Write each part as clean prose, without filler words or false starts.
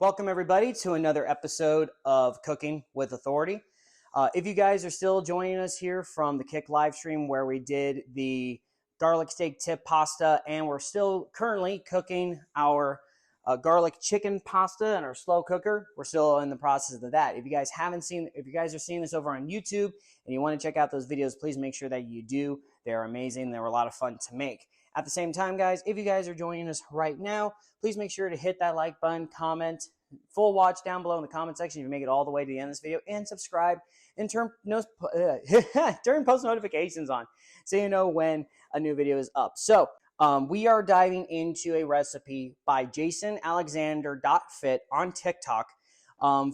Welcome everybody to another episode of Cooking with Authority. If you guys are still joining us here from the Kick live stream where we did the garlic steak tip pasta, and we're still currently cooking our garlic chicken pasta in our slow cooker. We're still in the process of that. If you guys are seeing this over on YouTube and you want to check out those videos, please make sure that you do. They're amazing. They were a lot of fun to make. At the same time, guys, if you guys are joining us right now, please make sure to hit that like button, comment, full watch down below in the comment section if you make it all the way to the end of this video, and subscribe and turn post notifications on so you know when a new video is up. So we are diving into a recipe by JasonAlexander.fit on TikTok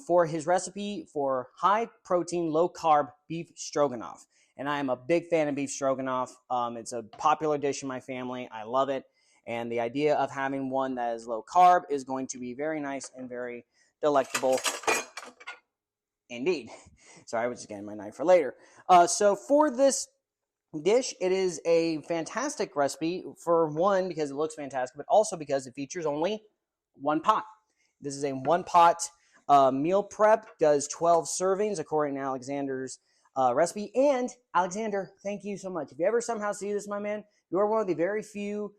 for his recipe for high protein, low carb beef stroganoff. And I am a big fan of beef stroganoff. It's a popular dish in my family. I love it. And the idea of having one that is low carb is going to be very nice and very delectable indeed. Sorry, I was just getting my knife for later. So for this dish, it is a fantastic recipe, for one, because it looks fantastic, but also because it features only one pot. This is a one pot meal prep, does 12 servings according to Alexander's recipe. And Alexander, thank you so much. If you ever somehow see this, my man, you are one of the very few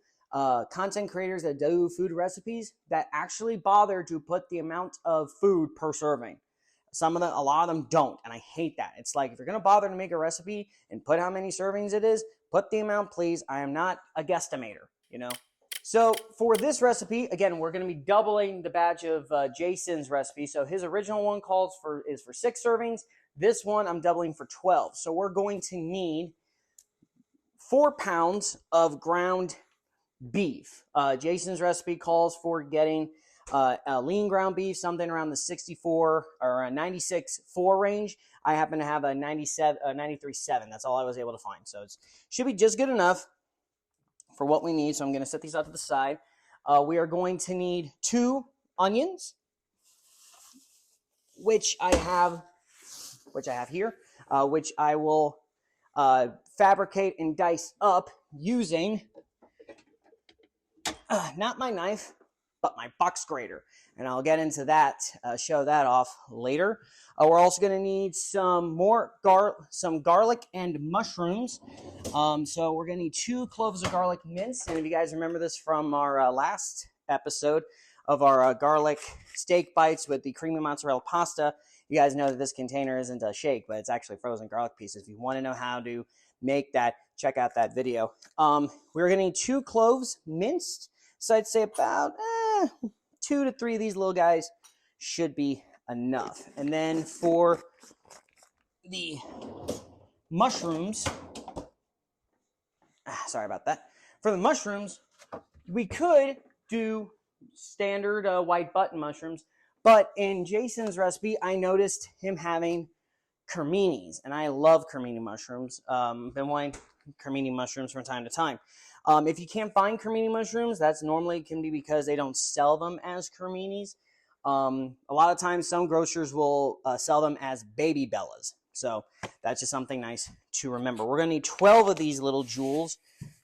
content creators that do food recipes that actually bother to put the amount of food per serving. A lot of them don't, and I hate that. It's like, if you're going to bother to make a recipe and put how many servings it is, put the amount, please. I am not a guesstimator, you know. So for this recipe, again, we're going to be doubling the batch of Jason's recipe. So his original one is for 6 servings. This one I'm doubling for 12. So we're going to need 4 pounds of ground beef. Jason's recipe calls for getting a lean ground beef, something around the 64 or 96.4 range. I happen to have a 93.7. That's all I was able to find. So it should be just good enough for what we need. So I'm going to set these out to the side. We are going to need 2 onions, which I have here, which I will fabricate and dice up using not my knife, but my box grater. And I'll get into that, show that off later. We're also going to need some garlic and mushrooms. So we're going to need 2 cloves of garlic minced. And if you guys remember this from our last episode of our garlic steak bites with the creamy mozzarella pasta, you guys know that this container isn't a shake, but it's actually frozen garlic pieces. If you want to know how to make that, check out that video. We're going to need 2 cloves minced. So I'd say about 2 to 3 of these little guys should be enough. And then for the mushrooms, sorry about that. For the mushrooms, we could do standard white button mushrooms, but in Jason's recipe, I noticed him having creminis, and I love cremini mushrooms. Been wanting cremini mushrooms from time to time. If you can't find cremini mushrooms, that's normally can be because they don't sell them as creminis. A lot of times, some grocers will sell them as baby bellas. So that's just something nice to remember. We're going to need 12 of these little jewels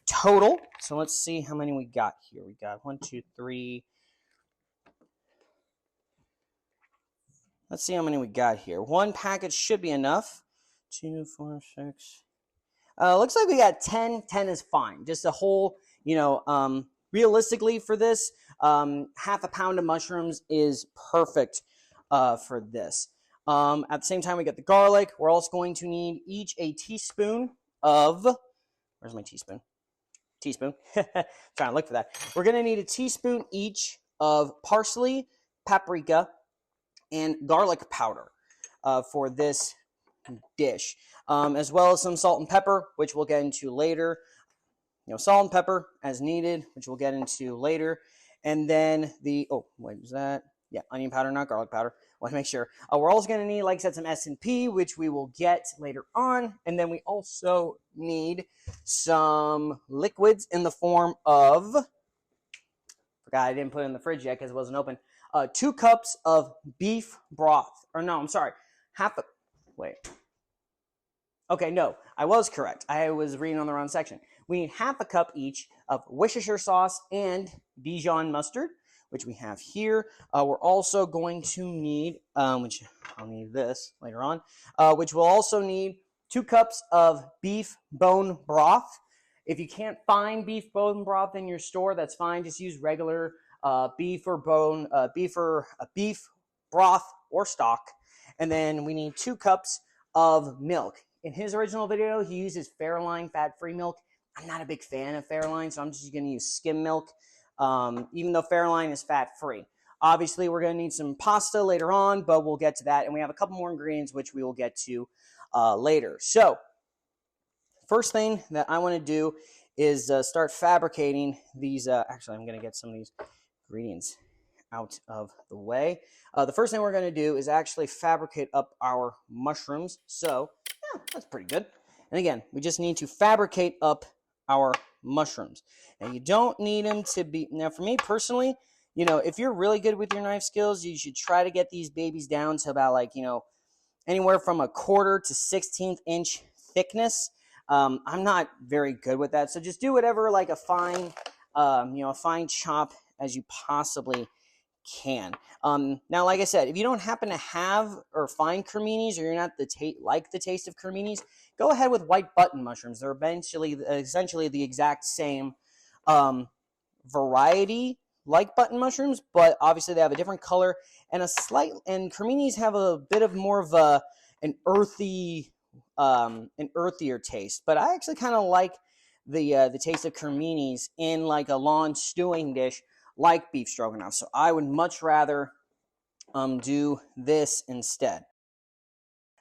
total. So let's see how many we got here. We got 1, 2, 3. Let's see how many we got here. 1 package should be enough. 2, 4, 6. Looks like we got 10. 10 is fine. Just a whole, realistically for this, half a pound of mushrooms is perfect for this. At the same time, we got the garlic. We're also going to need each a teaspoon of, where's my teaspoon? Teaspoon. Trying to look for that. We're going to need a teaspoon each of parsley, paprika, and garlic powder for this dish, as well as some salt and pepper, which we'll get into later. Salt and pepper as needed, which we'll get into later. And then onion powder, not garlic powder. Want to make sure. We're also going to need, like I said, some S&P, which we will get later on. And then we also need some liquids in the form of, forgot I didn't put it in the fridge yet because it wasn't open. 2 cups of beef broth. Okay, no, I was correct. I was reading on the wrong section. We need half a cup each of Worcestershire sauce and Dijon mustard. which we have here. We're also going to need, which I'll need this later on, which we'll also need 2 cups of beef bone broth. If you can't find beef bone broth in your store, that's fine. Just use regular beef broth or stock. And then we need 2 cups of milk. In his original video, he uses Fairline fat-free milk. I'm not a big fan of Fairline, so I'm just going to use skim milk, even though Fairline is fat-free. Obviously, we're going to need some pasta later on, but we'll get to that. And we have a couple more ingredients, which we will get to later. So, first thing that I want to do is start fabricating these. Actually, I'm going to get some of these ingredients out of the way. The first thing we're going to do is actually fabricate up our mushrooms. So, yeah, that's pretty good. And again, we just need to fabricate up our mushrooms. And you don't need them to be, now for me personally, you know, if you're really good with your knife skills, you should try to get these babies down to about like, you know, anywhere from 1/4 to 1/16 inch thickness. I'm not very good with that. So just do whatever, like a fine, a fine chop as you possibly can. Now, like I said, if you don't happen to have or find creminis, or you're not like the taste of creminis, go ahead with white button mushrooms. They're essentially the exact same variety like button mushrooms, but obviously they have a different color and and creminis have a bit of more of an earthier taste. But I actually kind of like the taste of creminis in like a lawn stewing dish like beef stroganoff. So I would much rather do this instead.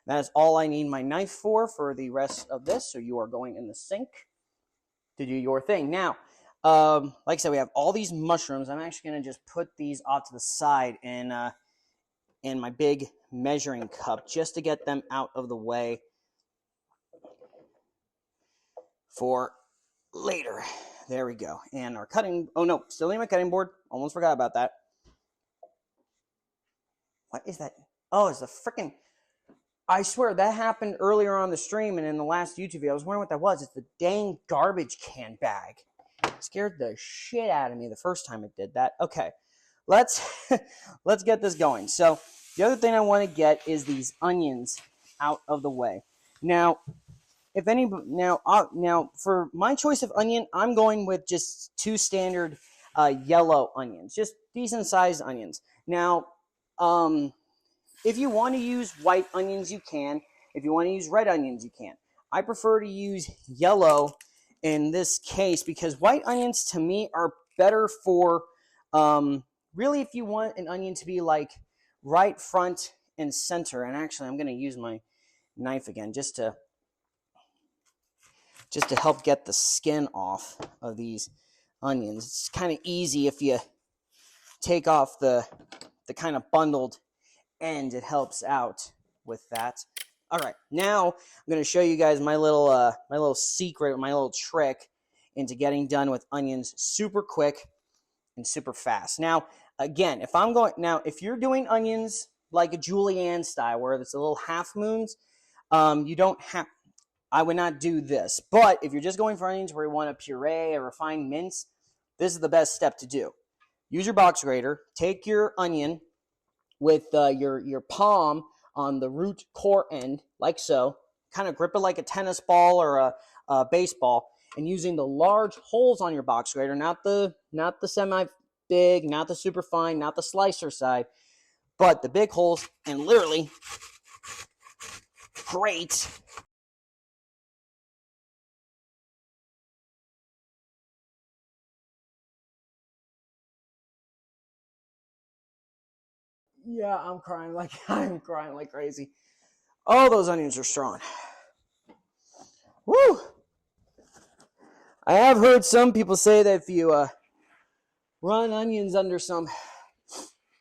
That is all I need my knife for the rest of this. So you are going in the sink to do your thing. Now, like I said, we have all these mushrooms. I'm actually going to just put these off to the side in my big measuring cup just to get them out of the way for later. There we go. And our cutting, oh no, still need my cutting board. Almost forgot about that. What is that? Oh, it's the freaking, I swear that happened earlier on the stream and in the last YouTube video. I was wondering what that was. It's the dang garbage can bag. It scared the shit out of me the first time it did that. Okay, let's get this going. So the other thing I want to get is these onions out of the way. Now, now for my choice of onion, I'm going with just 2 standard yellow onions, just decent sized onions. Now, if you want to use white onions, you can. If you want to use red onions, you can. I prefer to use yellow in this case because white onions to me are better for really if you want an onion to be like right front and center. And actually, I'm going to use my knife again just to help get the skin off of these onions. It's kind of easy if you take off the kind of bundled end. It helps out with that. All right, now I'm going to show you guys my little secret, my little trick into getting done with onions super quick and super fast. Now, again, if you're doing onions like a julienne style where it's a little half moons, I would not do this. But if you're just going for onions where you want a puree or refined mince, this is the best step to do. Use your box grater. Take your onion with your palm on the root core end, like so. Kind of grip it like a tennis ball or a baseball, and using the large holes on your box grater, not the semi-big, not the super fine, not the slicer side, but the big holes, and literally grate Yeah, I'm crying like crazy. Oh, those onions are strong. Woo! I have heard some people say that if you run onions under some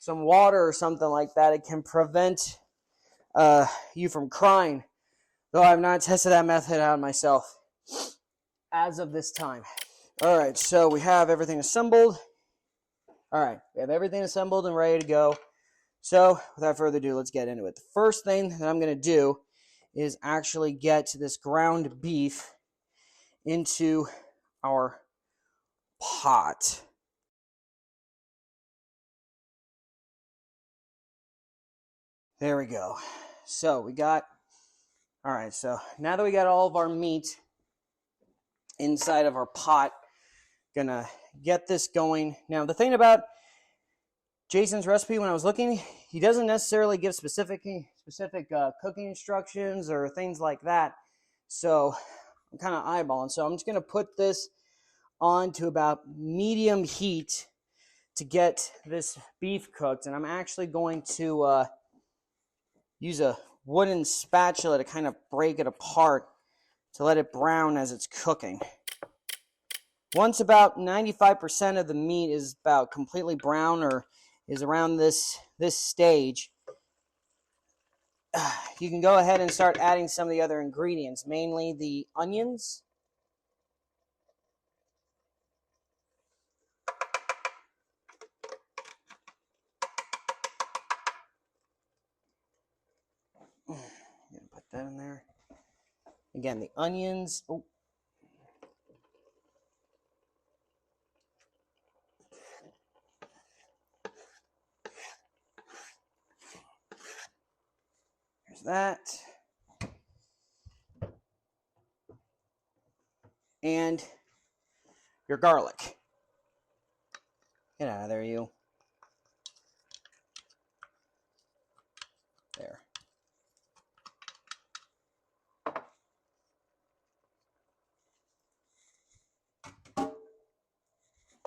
water or something like that, it can prevent you from crying. Though I've not tested that method out myself as of this time. All right, so we have everything assembled. All right, we have everything assembled and ready to go. So, without further ado, let's get into it. The first thing that I'm going to do is actually get this ground beef into our pot. There we go. So we got, all right, so now that we got all of our meat inside of our pot, gonna get this going. Now the thing about Jason's recipe, when I was looking, he doesn't necessarily give specific cooking instructions or things like that. So I'm kind of eyeballing. So I'm just gonna put this on to about medium heat to get this beef cooked, and I'm actually going to use a wooden spatula to kind of break it apart to let it brown as it's cooking. Once about 95% of the meat is about completely brown or is around this stage, you can go ahead and start adding some of the other ingredients, mainly the onions. I'm gonna put that in there. Again, the onions. Oh. There's that. And your garlic. Get out of there, you. There.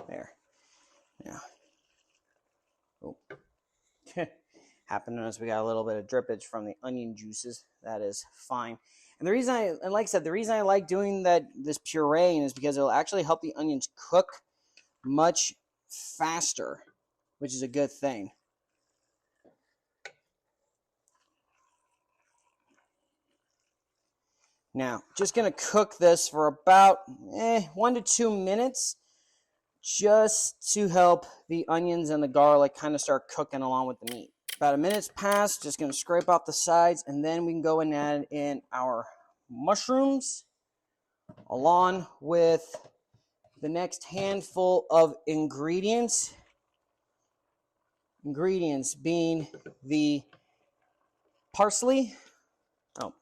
There. Now. Oh. Happened to us, we got a little bit of drippage from the onion juices. That is fine. And the reason and like I said, the reason I like doing this pureeing is because it'll actually help the onions cook much faster, which is a good thing. Now, just going to cook this for about 1 to 2 minutes, just to help the onions and the garlic kind of start cooking along with the meat. About a minute's passed, just going to scrape off the sides, and then we can go and add in our mushrooms, along with the next handful of ingredients. Ingredients being the parsley. Oh,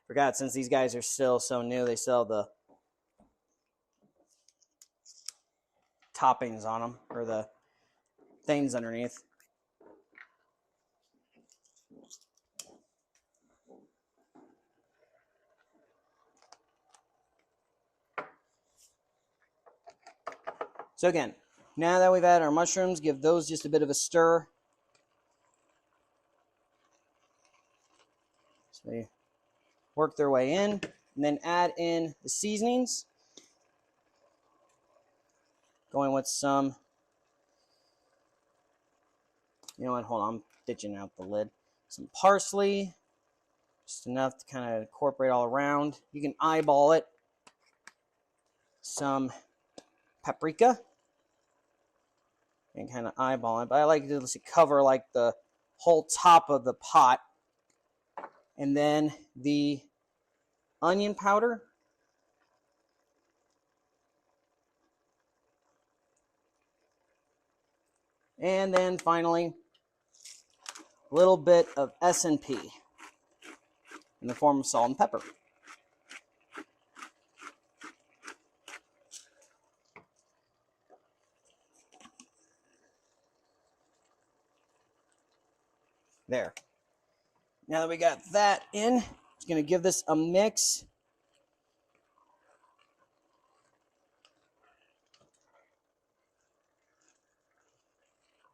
forgot, since these guys are still so new, they sell the toppings on them, or the things underneath. So again, now that we've added our mushrooms, give those just a bit of a stir. So they work their way in, and then add in the seasonings. Going with some, you know what, hold on, I'm ditching out the lid. Some parsley, just enough to kind of incorporate all around. You can eyeball it. Some paprika. And kind of eyeball it, but I like to just cover like the whole top of the pot. And then the onion powder. And then finally, a little bit of S&P in the form of salt and pepper. There. Now that we got that in, just going to give this a mix.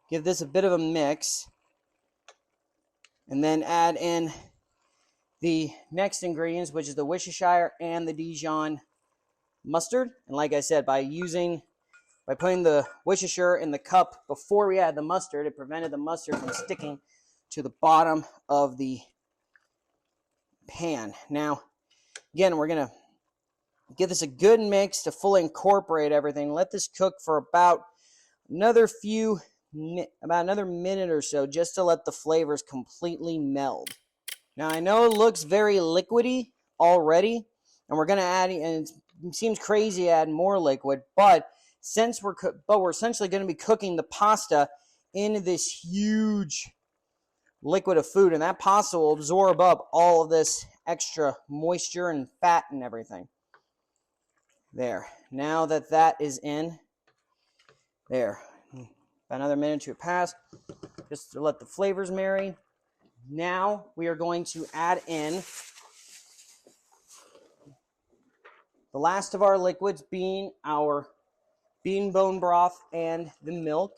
Give this a bit of a mix. And then add in the next ingredients, which is the Worcestershire and the Dijon mustard. And like I said, by putting the Worcestershire in the cup before we add the mustard, it prevented the mustard from sticking to the bottom of the pan. Now, again, we're going to give this a good mix to fully incorporate everything. Let this cook for about another minute or so, just to let the flavors completely meld. Now, I know it looks very liquidy already, and we're going to add, and it seems crazy to add more liquid, but since we're essentially going to be cooking the pasta in this huge liquid of food, and that pasta will absorb up all of this extra moisture and fat and everything. There. Now that that is in, there. About another minute to pass, just to let the flavors marry. Now we are going to add in the last of our liquids, being our bean bone broth and the milk.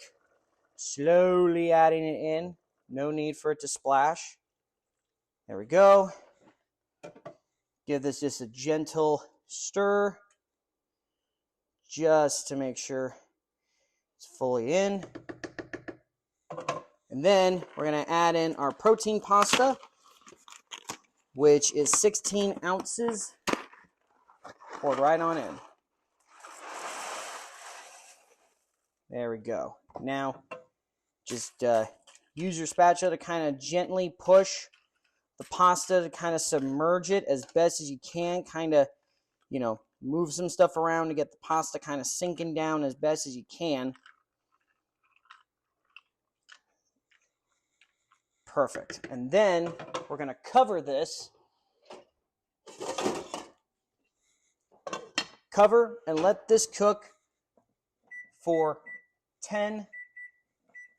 Slowly adding it in. No need for it to splash. There we go. Give this just a gentle stir, just to make sure it's fully in. And then we're going to add in our protein pasta, which is 16 ounces. Poured right on in. There we go. Now, just use your spatula to kind of gently push the pasta to kind of submerge it as best as you can. Kind of, you know, move some stuff around to get the pasta kind of sinking down as best as you can. Perfect. And then we're going to cover this. Cover and let this cook for 10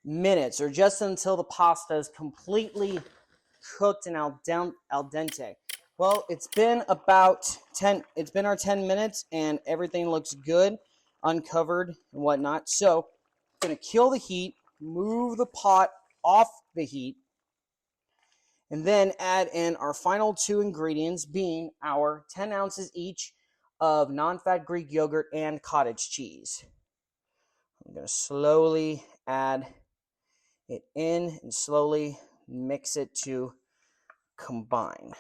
minutes, or just until the pasta is completely cooked and al dente. Well, it's been about our 10 minutes, and everything looks good, uncovered and whatnot. So I'm going to kill the heat, move the pot off the heat, and then add in our final two ingredients, being our 10 ounces each of non-fat Greek yogurt and cottage cheese. I'm going to slowly add it in and slowly mix it to combine.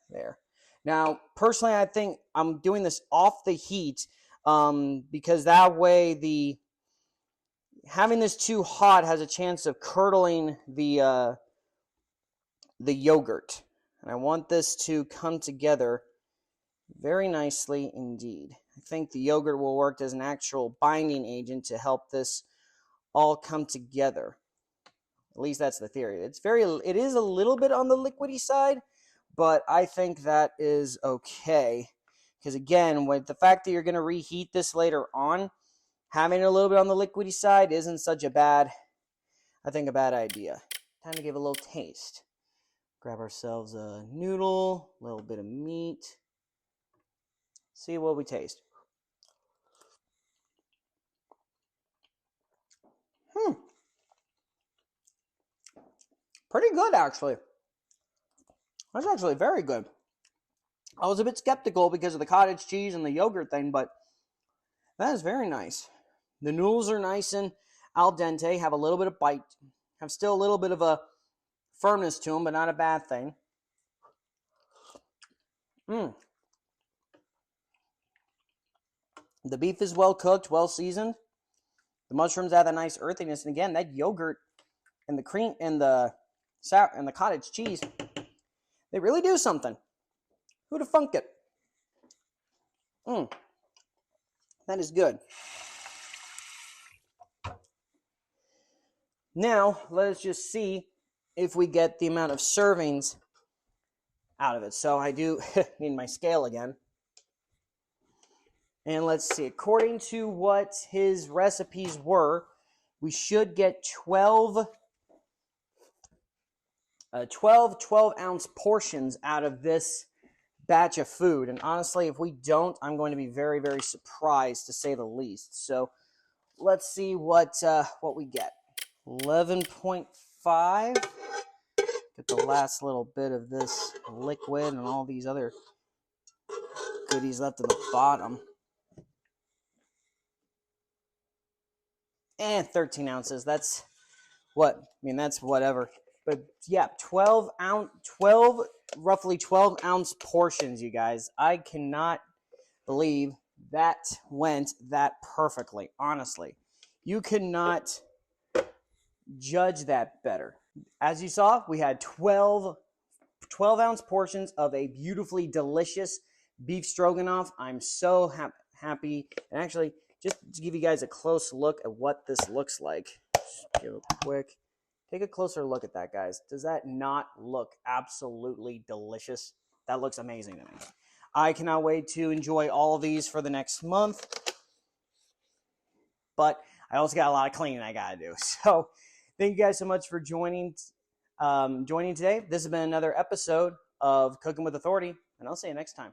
There. Now, personally, I think I'm doing this off the heat because that way having this too hot has a chance of curdling the yogurt. And I want this to come together very nicely indeed. I think the yogurt will work as an actual binding agent to help this all come together. At least that's the theory. It is a little bit on the liquidy side, but I think that is okay. Because again, with the fact that you're going to reheat this later on, having it a little bit on the liquidy side isn't such a bad idea. Time to give a little taste. Grab ourselves a noodle, a little bit of meat. See what we taste. Pretty good, actually. That's actually very good. I was a bit skeptical because of the cottage cheese and the yogurt thing, but that is very nice. The noodles are nice and al dente, have a little bit of bite, have still a little bit of a firmness to them, but not a bad thing. The beef is well cooked, well seasoned. The mushrooms add a nice earthiness, and again, that yogurt and the cream and the sour and the cottage cheese, they really do something. Who'd have funked it? That is good. Now, let us just see if we get the amount of servings out of it. So I do need my scale again. And let's see, according to what his recipes were, we should get 12 ounce portions out of this batch of food. And honestly, if we don't, I'm going to be very, very surprised, to say the least. So let's see what we get. 11.5. Get the last little bit of this liquid and all these other goodies left at the bottom. And 13 ounces. That's whatever. But yeah, roughly 12 ounce portions, you guys. I cannot believe that went that perfectly, honestly. You could not judge that better. As you saw, we had 12 ounce portions of a beautifully delicious beef stroganoff. I'm so happy. And actually, just to give you guys a close look at what this looks like. Just give a quick Take a closer look at that, guys. Does that not look absolutely delicious? That looks amazing to me. I cannot wait to enjoy all of these for the next month. But I also got a lot of cleaning I got to do. So thank you guys so much for joining today. This has been another episode of Cooking with Authority, and I'll see you next time.